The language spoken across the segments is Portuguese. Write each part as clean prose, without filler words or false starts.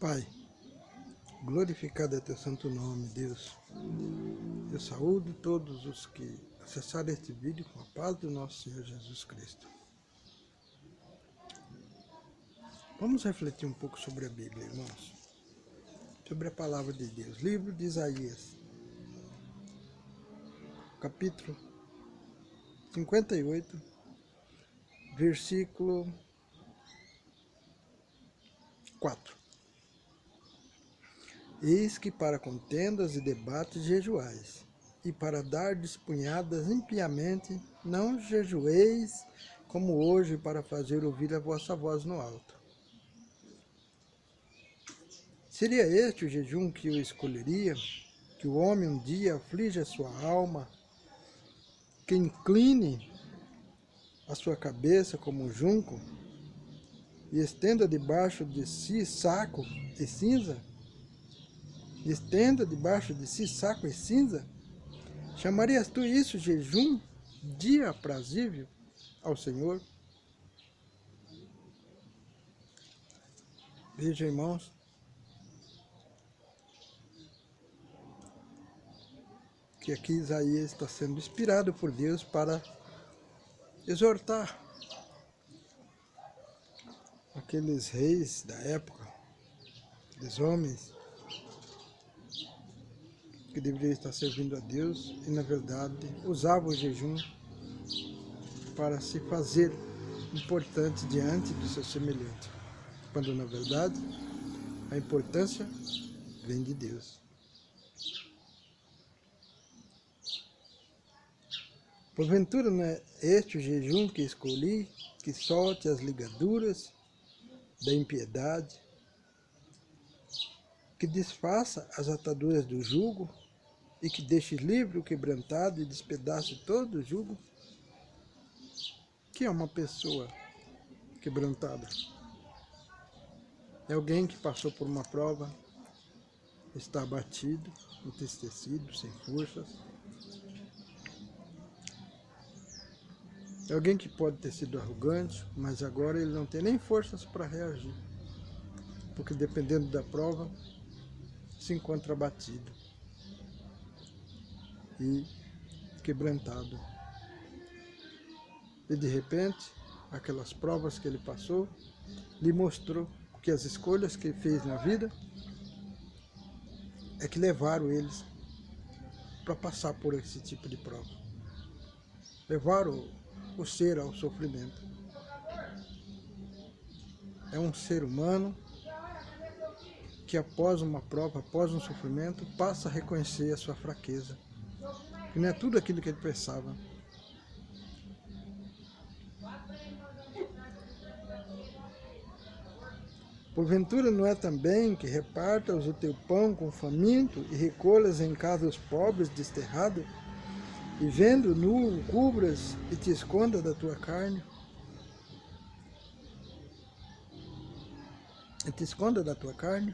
Pai, glorificado é teu santo nome, Deus. Eu saúdo todos os que acessaram este vídeo com a paz do nosso Senhor Jesus Cristo. Vamos refletir um pouco sobre a Bíblia, irmãos. Sobre a palavra de Deus. Livro de Isaías, capítulo 58, versículo 4. Eis que para contendas e debates jejuais, e para dar despunhadas impiamente, não jejueis como hoje para fazer ouvir a vossa voz no alto. Seria este o jejum que eu escolheria? Que o homem um dia aflige a sua alma, que incline a sua cabeça como um junco, e estenda debaixo de si saco e cinza? Estenda debaixo de si saco e cinza? Chamarias tu isso jejum, dia aprazível ao Senhor? Veja, irmãos, que aqui Isaías está sendo inspirado por Deus para exortar aqueles reis da época, aqueles homens que deveriam estar servindo a Deus e, na verdade, usavam o jejum para se fazer importante diante do seu semelhante, quando, na verdade, a importância vem de Deus. Porventura não é este o jejum que escolhi, que solte as ligaduras da impiedade, que desfaça as ataduras do jugo e que deixe livre o quebrantado e despedace todo o jugo? Que é uma pessoa quebrantada? É alguém que passou por uma prova, está abatido, entristecido, sem forças. É alguém que pode ter sido arrogante, mas agora ele não tem nem forças para reagir, porque dependendo da prova, se encontra abatido e quebrantado. E de repente, aquelas provas que ele passou, lhe mostrou que as escolhas que ele fez na vida é que levaram eles para passar por esse tipo de prova. Levaram o ser ao sofrimento. É um ser humano que após uma prova, após um sofrimento, passa a reconhecer a sua fraqueza. Que não é tudo aquilo que ele pensava. Porventura não é também que repartas o teu pão com faminto e recolhas em casa os pobres desterrados, e vendo nu o cubras e te esconda da tua carne? E te esconda da tua carne?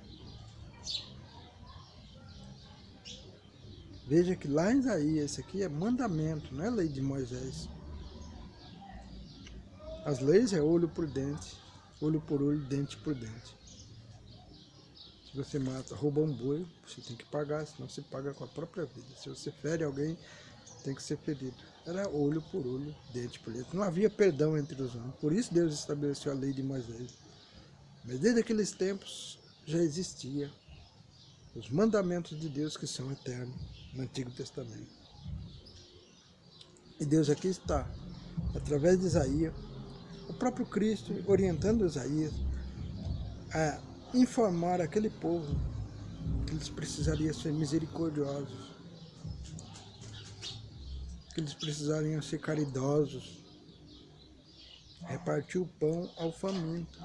Veja que lá em Isaías, isso aqui é mandamento, não é lei de Moisés. As leis é olho por dente, olho por olho, dente por dente. Se você mata, rouba um boi, você tem que pagar, senão você paga com a própria vida. Se você fere alguém, tem que ser ferido. Era olho por olho, dente por dente. Não havia perdão entre os homens. Por isso Deus estabeleceu a lei de Moisés. Mas desde aqueles tempos já existia os mandamentos de Deus que são eternos no Antigo Testamento. E Deus aqui está, através de Isaías, o próprio Cristo orientando Isaías a informar aquele povo que eles precisariam ser misericordiosos, que eles precisariam ser caridosos, repartir o pão ao faminto,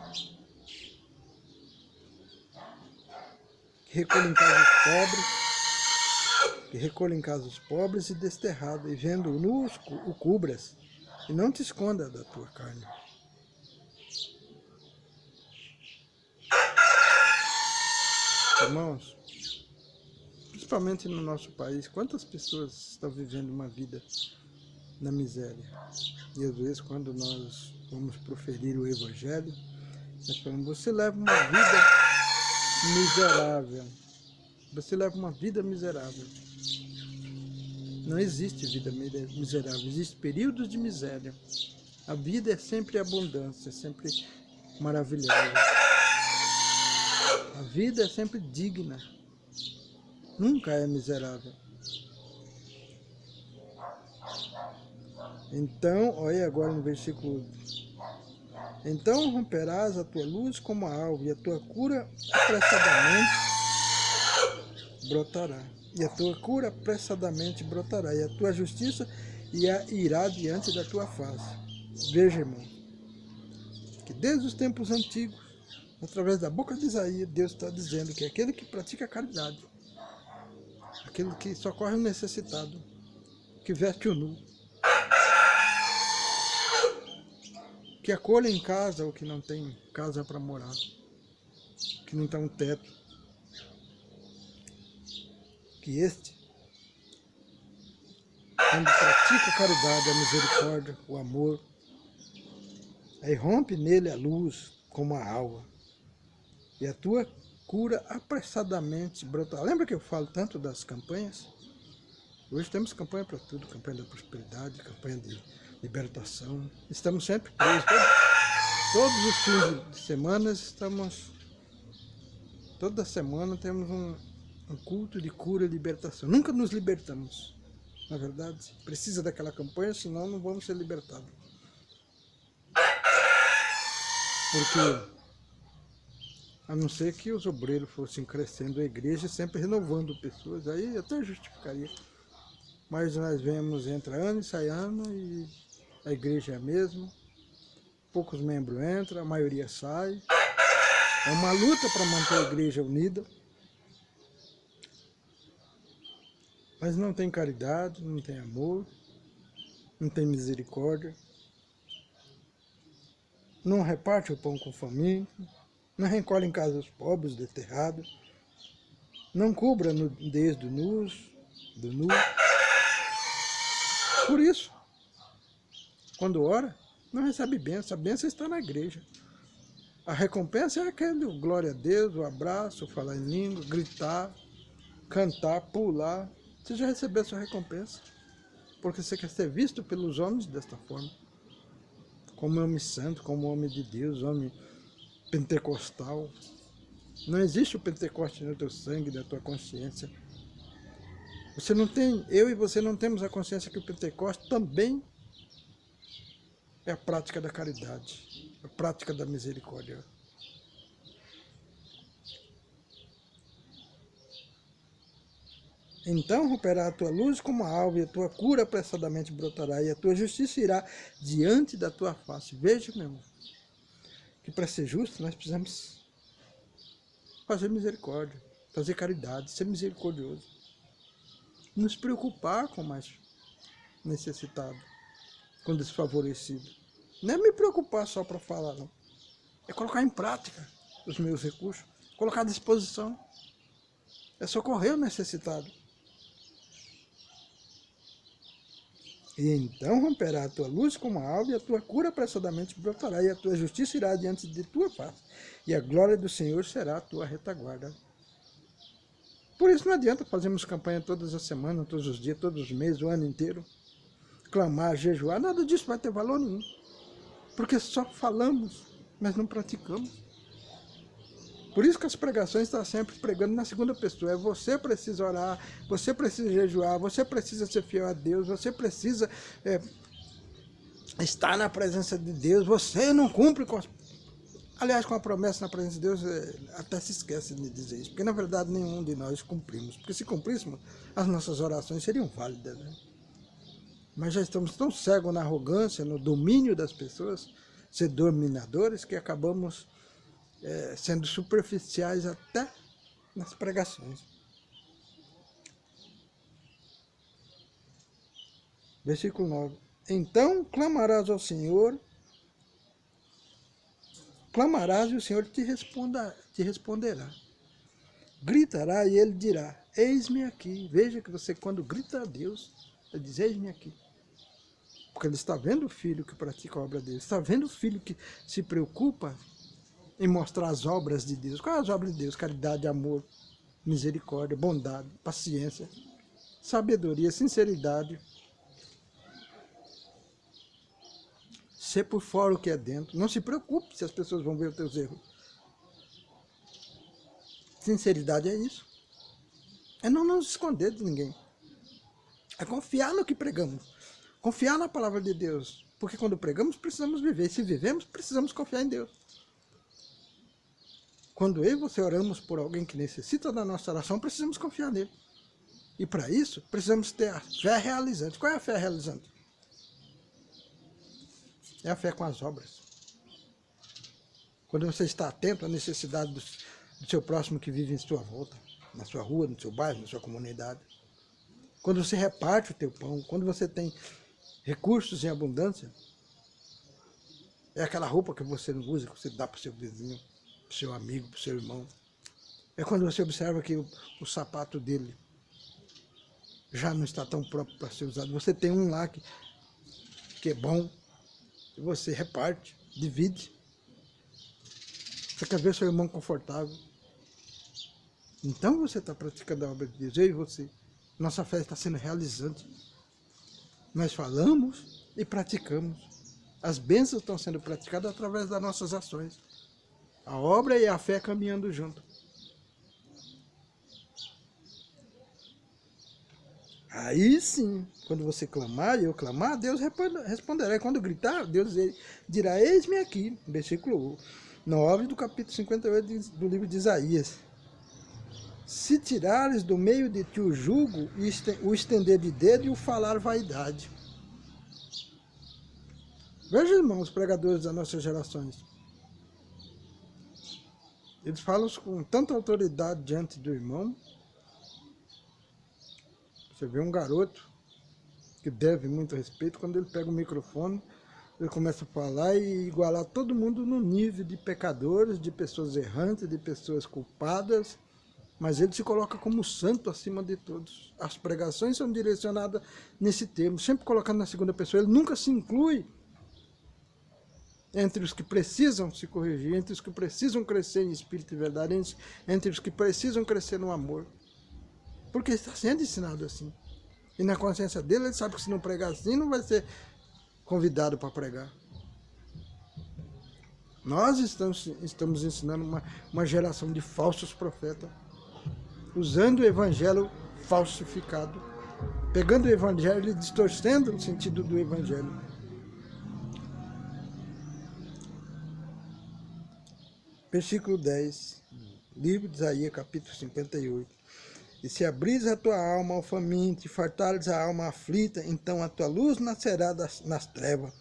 que recolha em casa os pobres e desterrados, e vendo nu o cubras, e não te esconda da tua carne. Irmãos, principalmente no nosso país, quantas pessoas estão vivendo uma vida na miséria? E às vezes, quando nós vamos proferir o Evangelho, nós falamos: você leva uma vida miserável. Você leva uma vida miserável. Não existe vida miserável, existem períodos de miséria. A vida é sempre abundância, é sempre maravilhosa. A vida é sempre digna, nunca é miserável. Então, olha agora no versículo: então romperás a tua luz como a alva, e a tua cura apressadamente brotará. E a tua cura apressadamente brotará, e a tua justiça irá diante da tua face. Veja, irmão, que desde os tempos antigos, através da boca de Isaías, Deus está dizendo que aquele que pratica a caridade, aquele que socorre o necessitado, que veste o nu, que acolhe em casa o que não tem casa para morar, que não tem um teto, que este, quando pratica a caridade, a misericórdia, o amor, aí rompe nele a luz como a alva, e a tua cura apressadamente brotará. Lembra que eu falo tanto das campanhas? Hoje temos campanha para tudo, campanha da prosperidade, campanha de libertação. Estamos sempre presos. Todos os fins de semana estamos... Toda semana temos um culto de cura e libertação. Nunca nos libertamos, na verdade. Precisa daquela campanha, senão não vamos ser libertados. Porque, a não ser que os obreiros fossem crescendo a igreja, sempre renovando pessoas, aí até justificaria. Mas nós vemos, entra ano e sai ano, e a igreja é a mesma. Poucos membros entram, a maioria sai. É uma luta para manter a igreja unida. Mas não tem caridade, não tem amor, não tem misericórdia. Não reparte o pão com faminto, não recolhe em casa os pobres, os desterrados, não cubra a nudez do nu. Por isso, quando ora, não recebe bênção. A bênção está na igreja. A recompensa é aquele glória a Deus, o abraço, falar em língua, gritar, cantar, pular. Você já recebeu a sua recompensa. Porque você quer ser visto pelos homens desta forma. Como homem santo, como homem de Deus, homem pentecostal. Não existe o Pentecoste no teu sangue, na tua consciência. Você não tem, eu e você não temos a consciência que o Pentecoste também é a prática da caridade, a prática da misericórdia. Então romperá a tua luz como a alva, e a tua cura apressadamente brotará, e a tua justiça irá diante da tua face. Veja, meu irmão, que para ser justo nós precisamos fazer misericórdia, fazer caridade, ser misericordioso. Nos preocupar com o mais necessitado, com o desfavorecido. Não é me preocupar só para falar, não. É colocar em prática os meus recursos, colocar à disposição. É socorrer o necessitado. E então romperá a tua luz como a alva, e a tua cura apressadamente brotará, e a tua justiça irá diante de tua face, e a glória do Senhor será a tua retaguarda. Por isso não adianta fazermos campanha todas as semanas, todos os dias, todos os meses, o ano inteiro, clamar, jejuar, nada disso vai ter valor nenhum. Porque só falamos, mas não praticamos. Por isso que as pregações estão sempre pregando na segunda pessoa. Você precisa orar, você precisa jejuar, você precisa ser fiel a Deus, você precisa estar na presença de Deus, você não cumpre com aliás, com a promessa na presença de Deus, até se esquece de dizer isso, porque na verdade nenhum de nós cumprimos. Porque se cumpríssemos, as nossas orações seriam válidas, né? Mas já estamos tão cegos na arrogância, no domínio das pessoas, ser dominadores, que acabamos sendo superficiais até nas pregações. Versículo 9. Então clamarás ao Senhor, clamarás e o Senhor te responderá. Gritará e ele dirá, eis-me aqui. Veja que você, quando grita a Deus, ele diz, eis-me aqui. Porque ele está vendo o filho que pratica a obra dele, está vendo o filho que se preocupa em mostrar as obras de Deus. Quais as obras de Deus? Caridade, amor, misericórdia, bondade, paciência, sabedoria, sinceridade. Ser por fora o que é dentro. Não se preocupe se as pessoas vão ver os teus erros. Sinceridade é isso. É não nos esconder de ninguém. É confiar no que pregamos. Confiar na palavra de Deus. Porque quando pregamos, precisamos viver. E se vivemos, precisamos confiar em Deus. Quando eu e você oramos por alguém que necessita da nossa oração, precisamos confiar nele. E para isso, precisamos ter a fé realizante. Qual é a fé realizante? É a fé com as obras. Quando você está atento à necessidade do seu próximo que vive em sua volta, na sua rua, no seu bairro, na sua comunidade. Quando você reparte o teu pão, quando você tem recursos em abundância, é aquela roupa que você não usa, que você dá para o seu vizinho, para o seu amigo, para o seu irmão. É quando você observa que o sapato dele já não está tão próprio para ser usado. Você tem um lá que é bom, e você reparte, divide. Você quer ver seu irmão confortável. Então você está praticando a obra de Deus, eu e você. Nossa fé está sendo realizante. Nós falamos e praticamos. As bênçãos estão sendo praticadas através das nossas ações. A obra e a fé caminhando junto. Aí sim, quando você clamar e eu clamar, Deus responderá. E quando gritar, Deus dirá, eis-me aqui. Versículo 9 do capítulo 58 do livro de Isaías. Se tirares do meio de ti o jugo, o estender de dedo e o falar vaidade. Veja, irmãos, os pregadores das nossas gerações. Eles falam com tanta autoridade diante do irmão. Você vê um garoto que deve muito respeito, quando ele pega o microfone, ele começa a falar e igualar todo mundo no nível de pecadores, de pessoas errantes, de pessoas culpadas, mas ele se coloca como santo acima de todos. As pregações são direcionadas nesse termo, sempre colocando na segunda pessoa. Ele nunca se inclui entre os que precisam se corrigir, entre os que precisam crescer em espírito e verdade, entre os que precisam crescer no amor. Porque está sendo ensinado assim. E na consciência dele, ele sabe que se não pregar assim, não vai ser convidado para pregar. Nós estamos ensinando uma geração de falsos profetas, usando o evangelho falsificado, pegando o evangelho e distorcendo o sentido do evangelho. Versículo 10, livro de Isaías, capítulo 58. E se abris a tua alma ao faminto e fartares a alma aflita, então a tua luz nascerá nas trevas,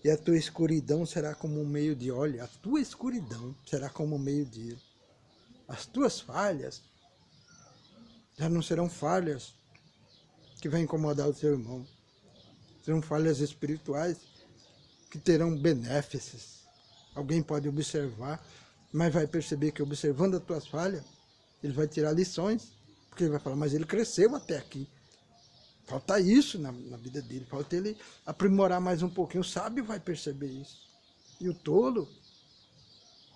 e a tua escuridão será como um meio-dia. Olha, a tua escuridão será como um meio-dia. As tuas falhas já não serão falhas que vão incomodar o seu irmão. Serão falhas espirituais que terão benefícios. Alguém pode observar, mas vai perceber que observando as tuas falhas, ele vai tirar lições. Porque ele vai falar, mas ele cresceu até aqui. Falta isso na vida dele, falta ele aprimorar mais um pouquinho. O sábio vai perceber isso. E o tolo,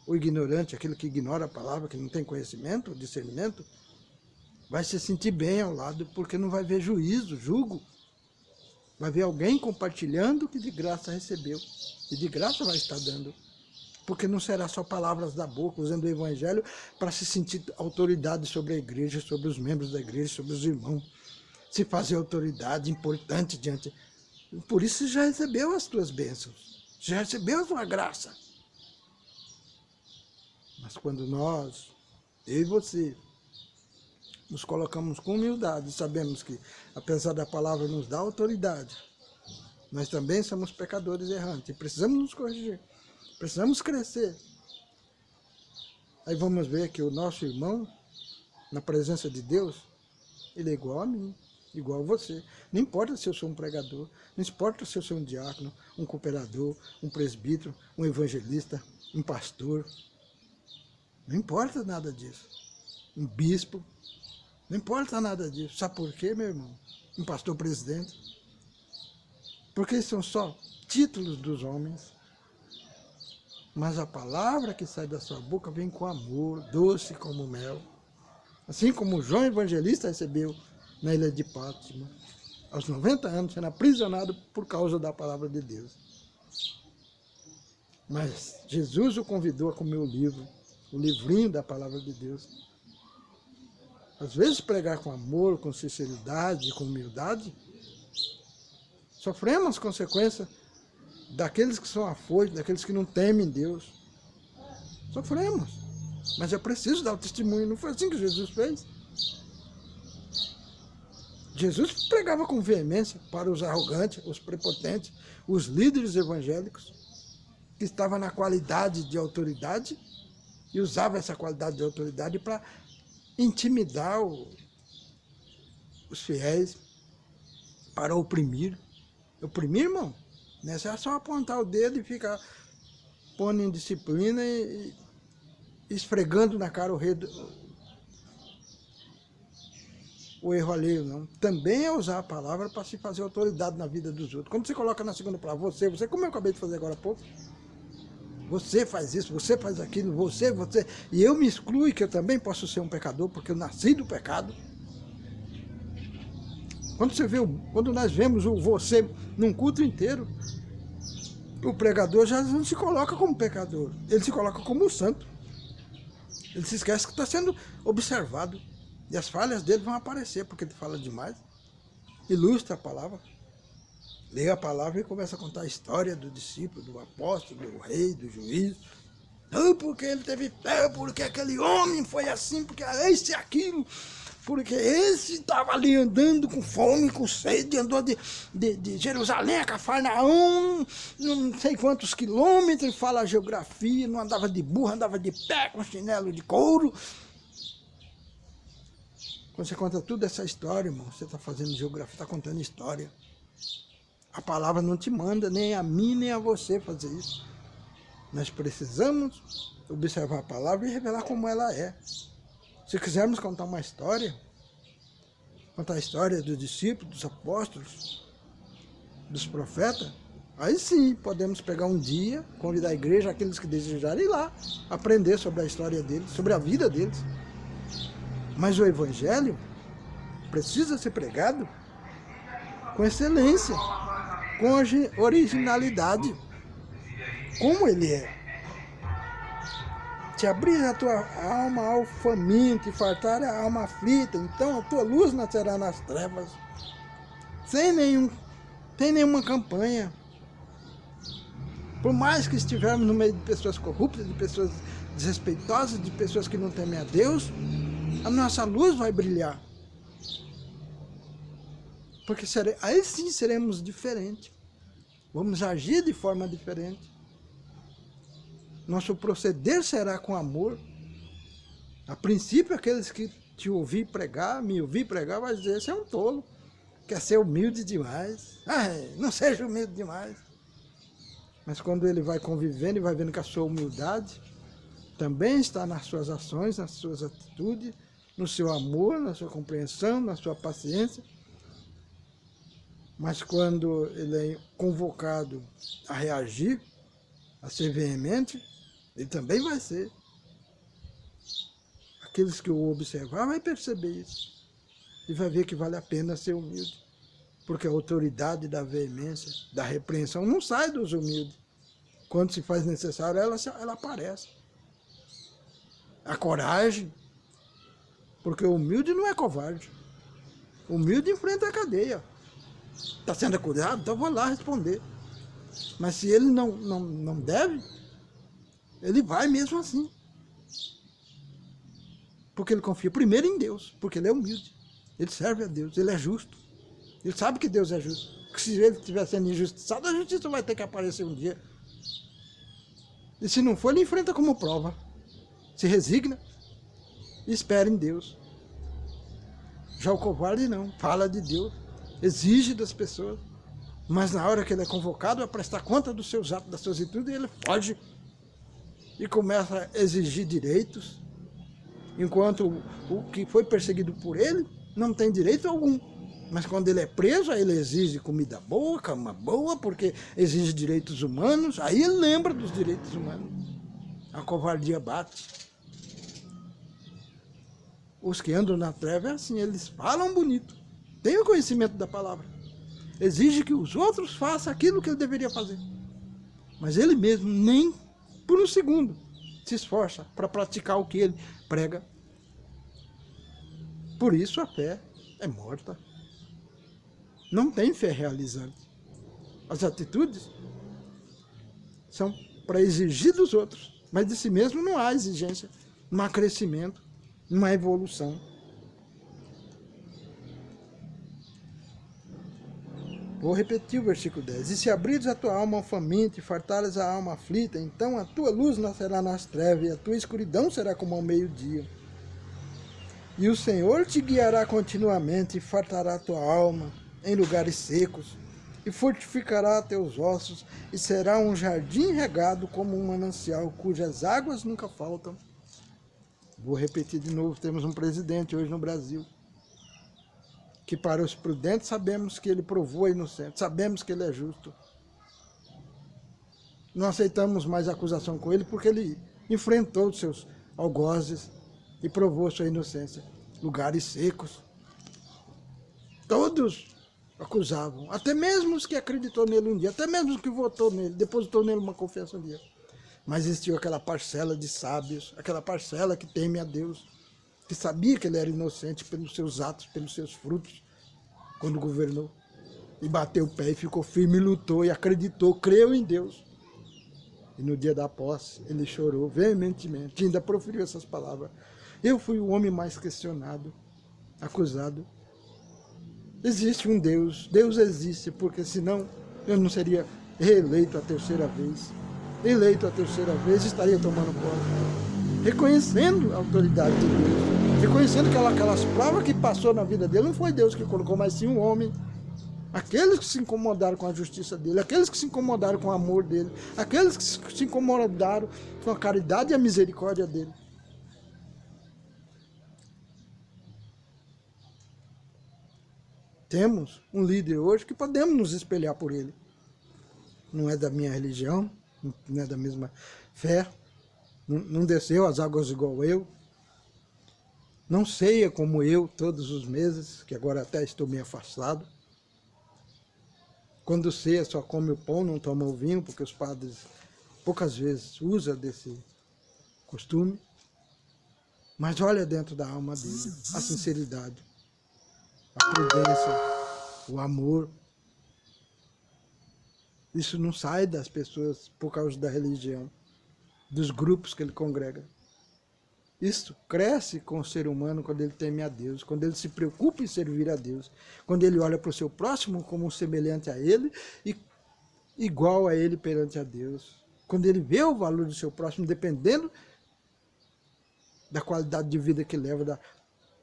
o ignorante, aquele que ignora a palavra, que não tem conhecimento, discernimento, vai se sentir bem ao lado, porque não vai ver juízo, julgo. Vai ver alguém compartilhando o que de graça recebeu. E de graça vai estar dando. Porque não será só palavras da boca, usando o evangelho para se sentir autoridade sobre a igreja, sobre os membros da igreja, sobre os irmãos. Se fazer autoridade importante diante. Por isso você já recebeu as tuas bênçãos, já recebeu a tua graça. Mas quando nós, eu e você, nos colocamos com humildade e sabemos que, apesar da palavra nos dar autoridade, nós também somos pecadores errantes e precisamos nos corrigir. Precisamos crescer. Aí vamos ver que o nosso irmão, na presença de Deus, ele é igual a mim, igual a você. Não importa se eu sou um pregador, não importa se eu sou um diácono, um cooperador, um presbítero, um evangelista, um pastor. Não importa nada disso. Um bispo. Não importa nada disso. Sabe por quê, meu irmão? Um pastor presidente. Porque são só títulos dos homens. Mas a palavra que sai da sua boca vem com amor, doce como mel. Assim como João Evangelista recebeu na ilha de Patmos, aos 90 anos, sendo aprisionado por causa da palavra de Deus. Mas Jesus o convidou a comer o livro, o livrinho da palavra de Deus. Às vezes pregar com amor, com sinceridade, com humildade, sofremos as consequências daqueles que são afoitos, daqueles que não temem Deus. Sofremos. Mas é preciso dar o testemunho. Não foi assim que Jesus fez? Jesus pregava com veemência para os arrogantes, os prepotentes, os líderes evangélicos, que estavam na qualidade de autoridade e usava essa qualidade de autoridade para intimidar os fiéis, para oprimir. Oprimir, irmão, não é só apontar o dedo e ficar pondo em disciplina e esfregando na cara o erro alheio, não. Também é usar a palavra para se fazer autoridade na vida dos outros. Quando você coloca na segunda palavra, você, como eu acabei de fazer agora há pouco, você faz isso, você faz aquilo, você, e eu me excluo que eu também posso ser um pecador, porque eu nasci do pecado. Quando nós vemos o você num culto inteiro, o pregador já não se coloca como pecador, ele se coloca como santo. Ele se esquece que está sendo observado. E as falhas dele vão aparecer, porque ele fala demais. Ilustra a palavra. Lê a palavra e começa a contar a história do discípulo, do apóstolo, do rei, do juiz. Não, porque ele teve fé, porque aquele homem foi assim, porque esse e aquilo. Porque esse estava ali andando com fome, com sede, andou de Jerusalém a Cafarnaum, não sei quantos quilômetros, fala a geografia, não andava de burro, andava de pé, com chinelo de couro. Quando você conta toda essa história, irmão, você está fazendo geografia, está contando história. A palavra não te manda, nem a mim, nem a você fazer isso. Nós precisamos observar a palavra e revelar como ela é. Se quisermos contar uma história, contar a história dos discípulos, dos apóstolos, dos profetas, aí sim podemos pegar um dia, convidar a igreja, aqueles que desejarem ir lá, aprender sobre a história deles, sobre a vida deles. Mas o evangelho precisa ser pregado com excelência, com originalidade, como ele é. Se abrir a tua alma ao faminto e fartar a alma aflita, então a tua luz nascerá nas trevas, sem nenhuma campanha. Por mais que estivermos no meio de pessoas corruptas, de pessoas desrespeitosas, de pessoas que não temem a Deus, a nossa luz vai brilhar. Porque aí sim seremos diferentes. Vamos agir de forma diferente. Nosso proceder será com amor. A princípio, aqueles que me ouvir pregar, vai dizer, esse é um tolo. Quer ser humilde demais. Não seja humilde demais. Mas quando ele vai convivendo e vai vendo que a sua humildade também está nas suas ações, nas suas atitudes, no seu amor, na sua compreensão, na sua paciência. Mas quando ele é convocado a reagir, a ser veemente, ele também vai ser. Aqueles que o observar vai perceber isso. E vai ver que vale a pena ser humilde. Porque a autoridade da veemência, da repreensão, não sai dos humildes. Quando se faz necessário, ela aparece. A coragem, porque o humilde não é covarde. O humilde enfrenta a cadeia. Está sendo acusado? Então vou lá responder. Mas se ele não deve, ele vai mesmo assim. Porque ele confia primeiro em Deus, porque ele é humilde. Ele serve a Deus, ele é justo. Ele sabe que Deus é justo. Que se ele estiver sendo injustiçado, a justiça vai ter que aparecer um dia. E se não for, ele enfrenta como prova. Se resigna e espera em Deus. Já o covarde não, fala de Deus, exige das pessoas. Mas na hora que ele é convocado a prestar conta dos seus atos, das suas atitudes, ele foge e começa a exigir direitos, enquanto o que foi perseguido por ele não tem direito algum. Mas quando ele é preso, aí ele exige comida boa, cama boa, porque exige direitos humanos, aí ele lembra dos direitos humanos. A covardia bate. Os que andam na treva é assim, eles falam bonito, têm o conhecimento da palavra, exige que os outros façam aquilo que ele deveria fazer, mas ele mesmo nem por um segundo se esforça para praticar o que ele prega. Por isso a fé é morta. Não tem fé realizante. As atitudes são para exigir dos outros, mas de si mesmo não há exigência, não há crescimento, não há evolução. Vou repetir o versículo 10. E se abrires a tua alma ao faminto e fartares a alma aflita, então a tua luz nascerá nas trevas e a tua escuridão será como ao meio-dia. E o Senhor te guiará continuamente e fartará a tua alma em lugares secos e fortificará teus ossos e será um jardim regado como um manancial cujas águas nunca faltam. Vou repetir de novo, temos um presidente hoje no Brasil que para os prudentes sabemos que ele provou a inocente, sabemos que ele é justo. Não aceitamos mais acusação com ele porque ele enfrentou os seus algozes e provou sua inocência. Lugares secos. Todos acusavam, até mesmo os que acreditou nele um dia, até mesmo os que votou nele, depositou nele uma confiança um dia. Mas existiu aquela parcela de sábios, aquela parcela que teme a Deus, que sabia que ele era inocente pelos seus atos, pelos seus frutos, quando governou. E bateu o pé e ficou firme, e lutou e acreditou, creu em Deus. E no dia da posse, ele chorou veementemente, e ainda proferiu essas palavras. Eu fui o homem mais questionado, acusado. Existe um Deus, Deus existe, porque senão eu não seria reeleito a terceira vez. Eleito a terceira vez, estaria tomando posse. Reconhecendo a autoridade de Deus, reconhecendo que aquelas provas que passou na vida dele, não foi Deus que colocou, mas sim um homem. Aqueles que se incomodaram com a justiça dele, aqueles que se incomodaram com o amor dele, aqueles que se incomodaram com a caridade e a misericórdia dele. Temos um líder hoje que podemos nos espelhar por ele. Não é da minha religião, não é da mesma fé, não desceu as águas igual eu, não ceia como eu todos os meses, que agora até estou meio afastado. Quando ceia só come o pão, não toma o vinho, porque os padres poucas vezes usam desse costume. Mas olha dentro da alma dele a sinceridade, a prudência, o amor. Isso não sai das pessoas por causa da religião, dos grupos que ele congrega. Isso cresce com o ser humano quando ele teme a Deus, quando ele se preocupa em servir a Deus, quando ele olha para o seu próximo como um semelhante a ele e igual a ele perante a Deus. Quando ele vê o valor do seu próximo, dependendo da qualidade de vida que leva,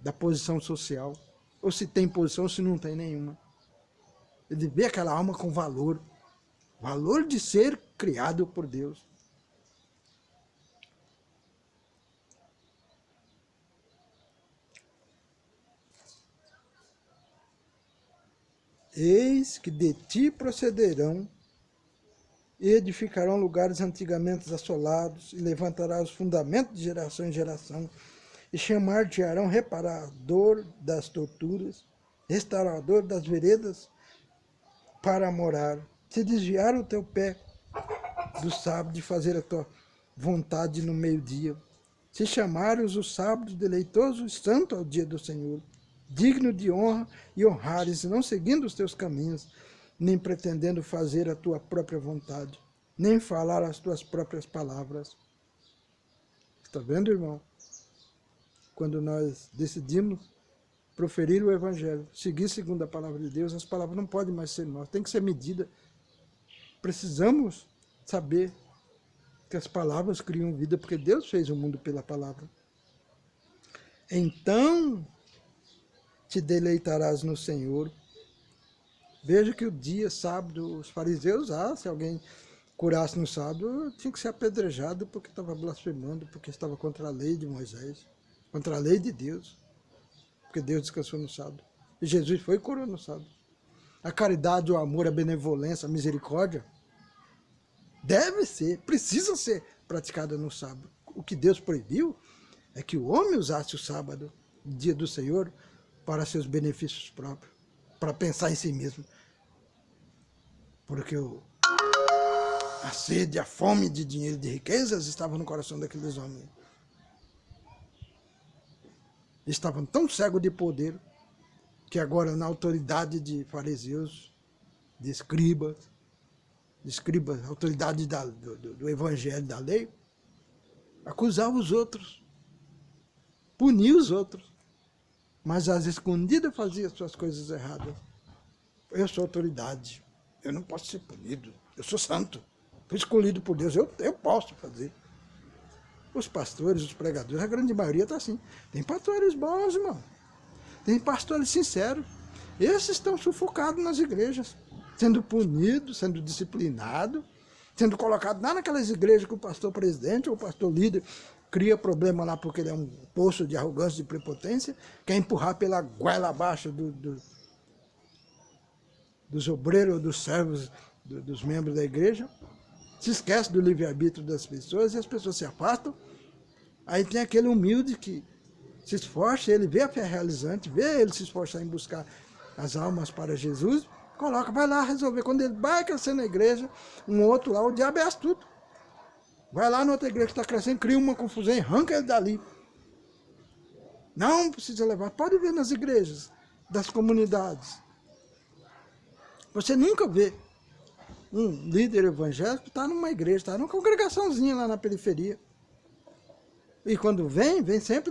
da posição social, ou se tem posição ou se não tem nenhuma. Ele vê aquela alma com valor, valor de ser criado por Deus. Eis que de ti procederão e edificarão lugares antigamente assolados e levantará os fundamentos de geração em geração e chamar-te-ão reparador das torturas, restaurador das veredas para morar. Se desviar o teu pé do sábado de fazer a tua vontade no meio-dia, se chamares os sábados deleitosos e santo ao dia do Senhor, digno de honra e honrares, não seguindo os teus caminhos, nem pretendendo fazer a tua própria vontade, nem falar as tuas próprias palavras. Está vendo, irmão? Quando nós decidimos proferir o Evangelho, seguir segundo a palavra de Deus, as palavras não podem mais ser nossas, tem que ser medida. Precisamos saber que as palavras criam vida, porque Deus fez o mundo pela palavra. Então te deleitarás no Senhor. Veja que o dia sábado, os fariseus, se alguém curasse no sábado, tinha que ser apedrejado porque estava blasfemando, porque estava contra a lei de Moisés, contra a lei de Deus, porque Deus descansou no sábado. E Jesus foi e curou no sábado. A caridade, o amor, a benevolência, a misericórdia deve ser, precisa ser praticada no sábado. O que Deus proibiu é que o homem usasse o sábado, dia do Senhor, para seus benefícios próprios, para pensar em si mesmo. Porque a sede, a fome de dinheiro e de riquezas estava no coração daqueles homens. Estavam tão cegos de poder que agora, na autoridade de fariseus, de escribas, autoridade do evangelho, da lei, acusavam os outros, puniam os outros, mas às escondidas faziam suas coisas erradas. Eu sou autoridade, eu não posso ser punido, eu sou santo, fui escolhido por Deus, eu posso fazer. Os pastores, os pregadores, a grande maioria está assim. Tem pastores bons, irmão. Tem pastores sinceros. Esses estão sufocados nas igrejas, sendo punidos, sendo disciplinados, sendo colocados lá naquelas igrejas que o pastor presidente ou o pastor líder cria problema lá porque ele é um poço de arrogância, de prepotência, quer empurrar pela goela abaixo dos obreiros ou dos servos, dos membros da igreja. Se esquece do livre-arbítrio das pessoas e as pessoas se afastam. Aí tem aquele humilde que se esforça, ele vê a fé realizante, vê ele se esforçar em buscar as almas para Jesus, coloca, vai lá resolver. Quando ele vai crescer na igreja, um outro lá, o diabo é astuto. Vai lá na outra igreja que está crescendo, cria uma confusão, arranca ele dali. Não precisa levar, pode ver nas igrejas, das comunidades. Você nunca vê um líder evangélico está numa igreja, está numa congregaçãozinha lá na periferia. E quando vem sempre